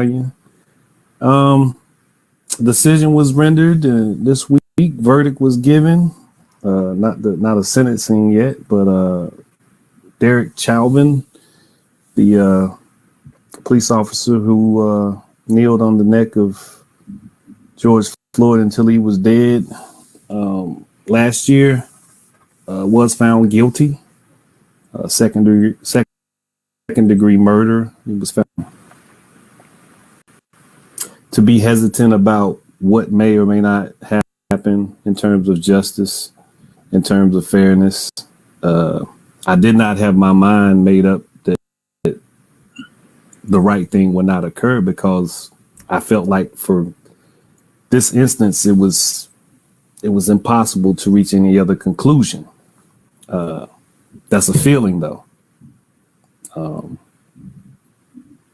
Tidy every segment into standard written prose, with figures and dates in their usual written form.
you? Um, Decision was rendered this week. Verdict was given. Not a sentencing yet, but Derek Chauvin, the police officer who kneeled on the neck of George Floyd until he was dead last year, was found guilty. Second degree murder. He was found to be hesitant about what may or may not happen in terms of justice, in terms of fairness. I did not have my mind made up that the right thing would not occur, because I felt like for this instance, it was impossible to reach any other conclusion. That's a feeling, though.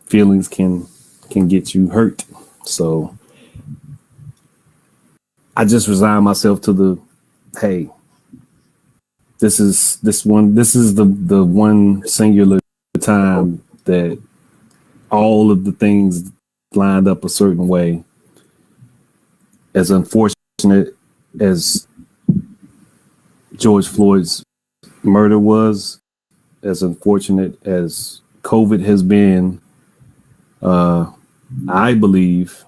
Feelings can get you hurt. So I just resign myself to the, hey, this is the one singular time that all of the things lined up a certain way. As unfortunate as George Floyd's murder was, as unfortunate as COVID has been, I believe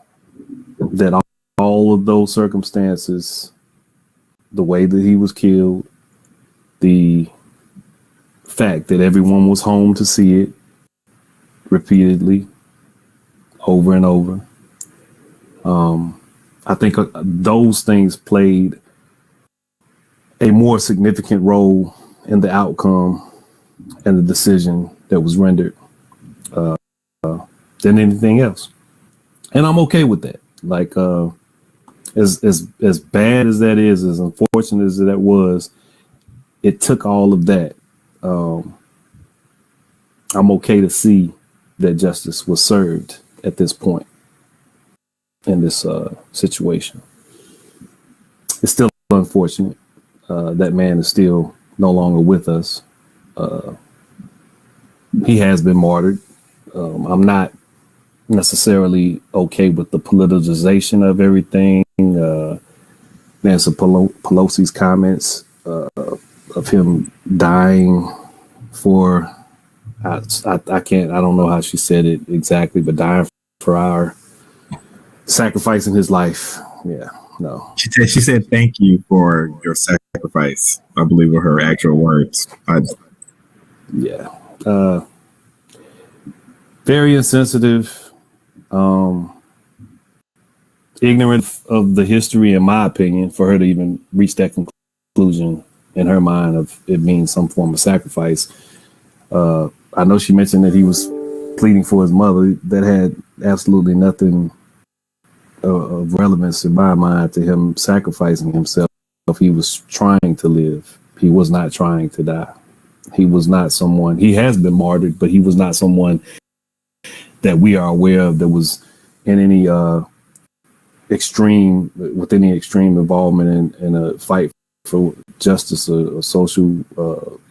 that all of those circumstances, the way that he was killed, the fact that everyone was home to see it repeatedly, over and over, I think those things played a more significant role in the outcome and the decision that was rendered than anything else. And I'm okay with that. Like, as bad as that is, as unfortunate as that was, it took all of that. I'm okay to see that justice was served at this point in this situation. It's still unfortunate. That man is still no longer with us. He has been martyred. I'm not necessarily okay with the politicization of everything. Nancy Pelosi's comments of him dying for, I don't know how she said it exactly, but dying for our sacrificing his life. Yeah, no. She said, thank you for your sacrifice, I believe were her actual words. Yeah. Very insensitive, ignorant of the history, in my opinion, for her to even reach that conclusion in her mind of it being some form of sacrifice. I know she mentioned that he was pleading for his mother. That had absolutely nothing of relevance in my mind to him sacrificing himself. He was trying to live. He was not trying to die. He was not someone, he has been martyred, but he was not someone that we are aware of that was in any extreme involvement in a fight for justice or social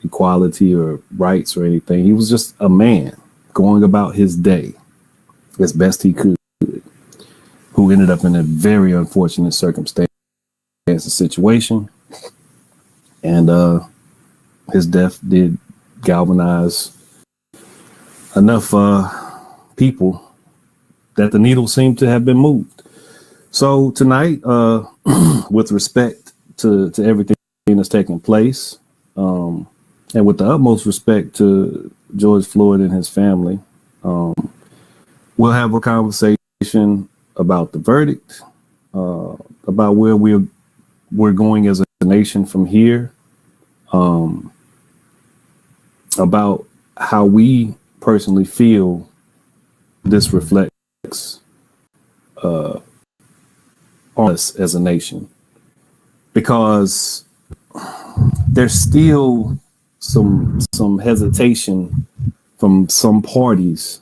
equality or rights or anything. He was just a man going about his day as best he could, who ended up in a very unfortunate circumstance and situation. And his death did galvanize enough people that the needle seemed to have been moved. So tonight, with respect to everything that's taking place, and with the utmost respect to George Floyd and his family, we'll have a conversation about the verdict, about where we're going as a nation from here, about how we personally feel this reflects on us as a nation, because there's still some hesitation from some parties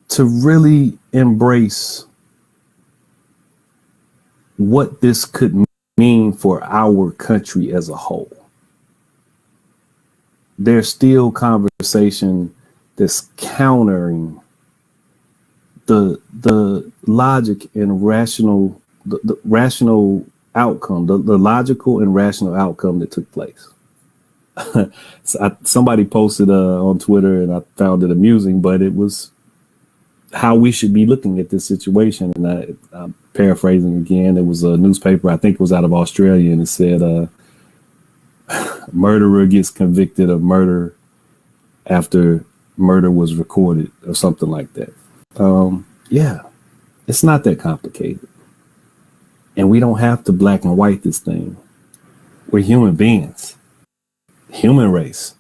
to really embrace what this could mean for our country as a whole. There's still conversation that's countering the logic and rational the rational outcome, the logical and rational outcome that took place. So somebody posted on Twitter, and I found it amusing, but it was how we should be looking at this situation. And I'm paraphrasing again. It was a newspaper, I think it was out of Australia, and it said, murderer gets convicted of murder after murder was recorded, or something like that. Yeah, it's not that complicated. And we don't have to black and white this thing. We're human beings, human race.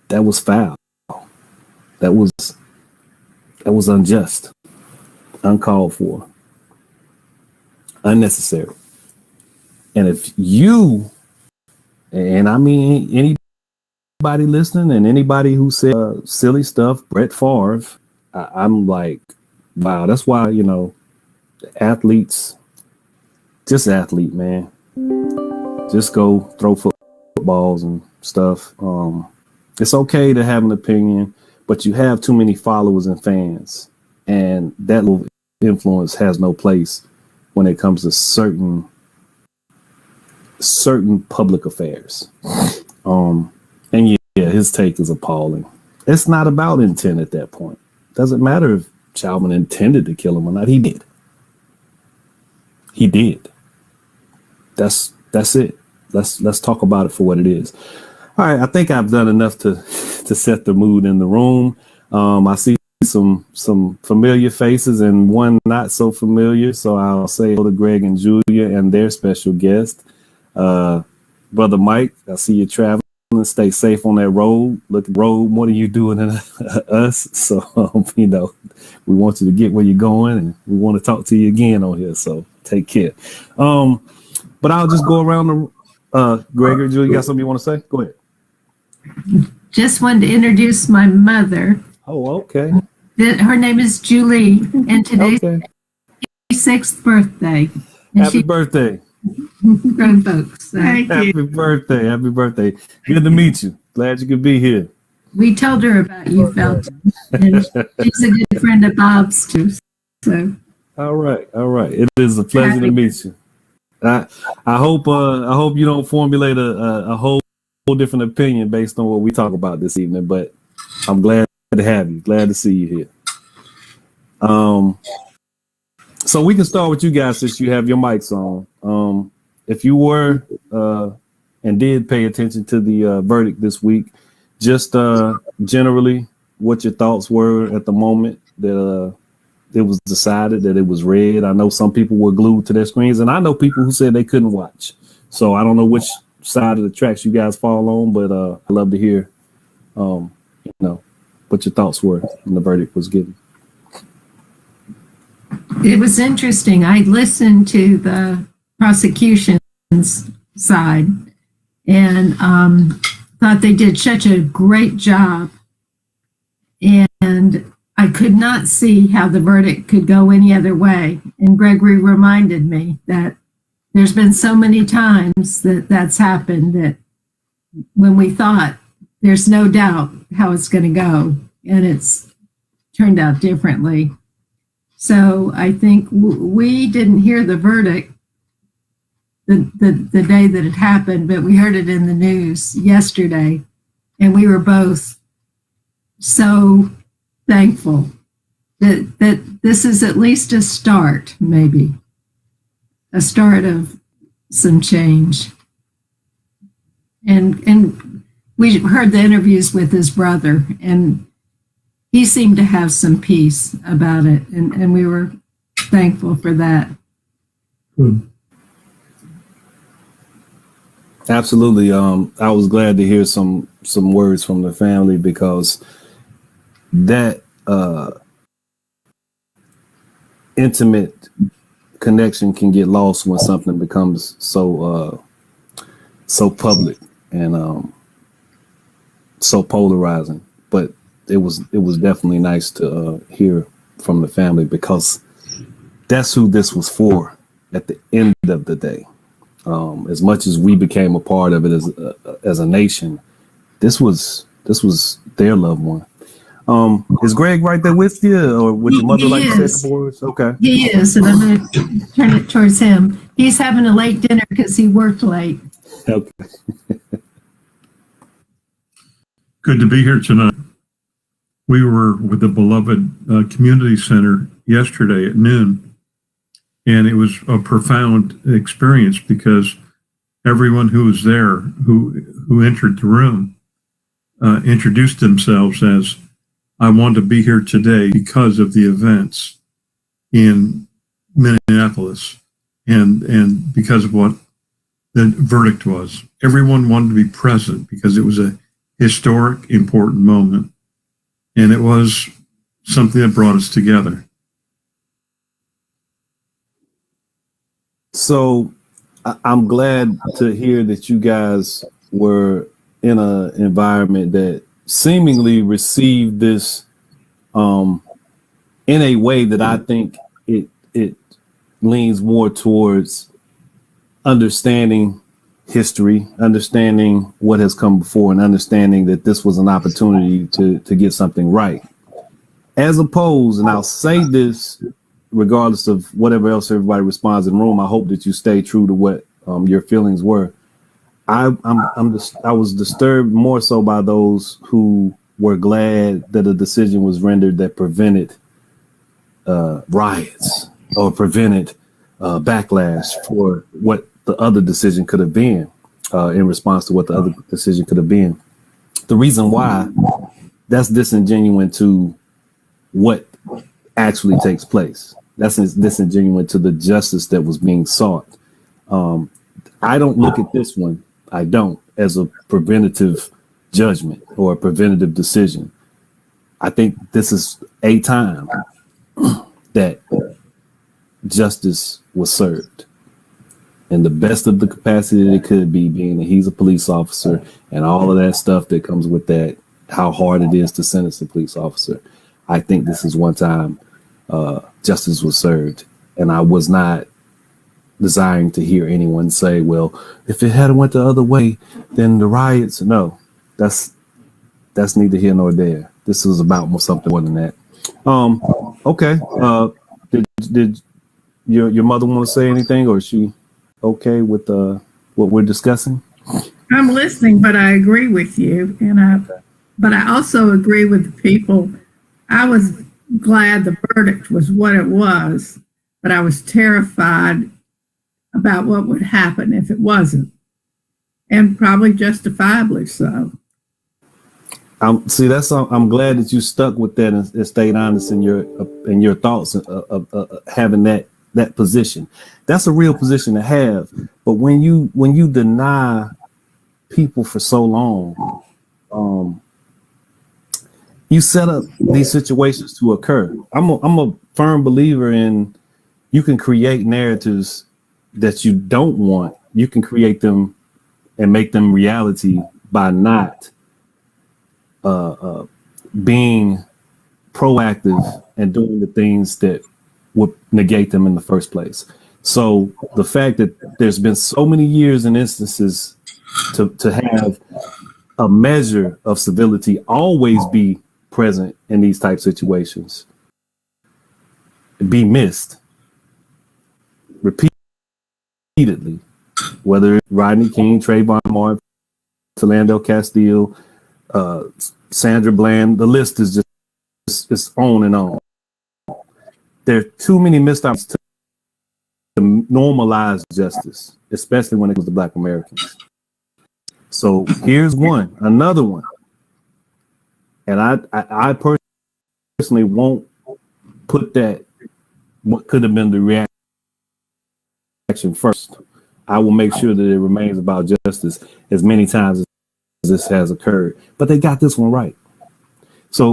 That was foul. That was unjust, uncalled for, unnecessary. And if you, and I mean anybody listening and anybody who said silly stuff, Brett Favre, I'm like, wow, that's why, athletes, just athlete, man. Just go throw footballs and stuff. It's okay to have an opinion, but you have too many followers and fans, and that little influence has no place when it comes to certain public affairs. And yeah, his take is appalling. It's not about intent at that point. Doesn't matter if Chauvin intended to kill him or not. He did. He did. That's it. Let's talk about it for what it is. All right, I think I've done enough to set the mood in the room. I see some familiar faces and one not so familiar, so I'll say hello to Greg and Julia and their special guest, Brother Mike. I see you traveling. Stay safe on that road. Look at the road more than you doing than us. So we want you to get where you're going, and we want to talk to you again on here. So take care. But I'll just go around the Greg or Julia, you got something you want to say? Go ahead. Just wanted to introduce my mother. Oh, okay. Her name is Julie, and today's her 86th birthday. And Happy birthday. Grown folks. So. Happy birthday. Happy birthday. Good to meet you. Glad you could be here. We told her about you, Felton. And she's a good friend of Bob's too. So. All right. It is a pleasure to meet you. I hope you don't formulate a whole different opinion based on what we talk about this evening, but I'm glad to have you. Glad to see you here. So we can start with you guys since you have your mics on. If you were and did pay attention to the verdict this week, just generally what your thoughts were at the moment that it was decided, that it was read. I know some people were glued to their screens, and I know people who said they couldn't watch. So I don't know which side of the tracks you guys fall on, but I'd love to hear, what your thoughts were when the verdict was given. It was interesting. I listened to the prosecution's side and thought they did such a great job. And I could not see how the verdict could go any other way. And Gregory reminded me that there's been so many times that's happened, that when we thought there's no doubt how it's going to go, and it's turned out differently. So I think we didn't hear the verdict the day that it happened, but we heard it in the news yesterday, and we were both so thankful that this is at least a start, maybe a start of some change. And we heard the interviews with his brother, and he seemed to have some peace about it, and we were thankful for that. Absolutely. I was glad to hear some words from the family, because that intimate connection can get lost when something becomes so public and so polarizing. But it was definitely nice to hear from the family, because that's who this was for at the end of the day. As much as we became a part of it as a nation, this was their loved one. Is Greg right there with you, or would your mother He like to say is. the words? Okay. He is, and I'm going to turn it towards him. He's having a late dinner because he worked late. Okay. Good to be here tonight. We were with the beloved community center yesterday at noon, and it was a profound experience because everyone who was there, who entered the room, introduced themselves as, I want to be here today because of the events in Minneapolis and because of what the verdict was. Everyone wanted to be present because it was a historic, important moment. And it was something that brought us together. So I'm glad to hear that you guys were in an environment that seemingly received this in a way that I think it leans more towards understanding history, understanding what has come before, and understanding that this was an opportunity to get something right. As opposed, and I'll say this regardless of whatever else everybody responds in the room, I hope that you stay true to what your feelings were. I was disturbed more so by those who were glad that a decision was rendered that prevented riots or prevented backlash for what the other decision could have been in response to what the other decision could have been. The reason why that's disingenuous to what actually takes place. That's disingenuous to the justice that was being sought. I don't look at this one. I don't as a preventative judgment or a preventative decision. I think this is a time that justice was served in the best of the capacity that it could be, being that he's a police officer and all of that stuff that comes with that, how hard it is to sentence a police officer. I think this is one time justice was served, and I was not desiring to hear anyone say, well, if it had went the other way, then the riots. No, that's neither here nor there. This was about something more than that. Okay. Did your mother want to say anything, or is she okay with what we're discussing? I'm listening, but I agree with you, but I also agree with the people. I was glad the verdict was what it was, but I was terrified about what would happen if it wasn't, and probably justifiably so. I'm glad that you stuck with that and stayed honest in your thoughts of having that position. That's a real position to have. But when you deny people for so long, you set up these situations to occur. I'm a firm believer in you can create narratives that you don't want. You can create them and make them reality by not being proactive and doing the things that would negate them in the first place. So the fact that there's been so many years and instances to have a measure of civility always be present in these type situations, be missed repeatedly, whether it's Rodney King, Trayvon Martin, Philando Castile, Sandra Bland, the list is just on and on. There are too many missed opportunities to normalize justice, especially when it comes to Black Americans. So here's another one. And I personally won't put that what could have been the reaction first. I will make sure that it remains about justice as many times as this has occurred. But they got this one right. So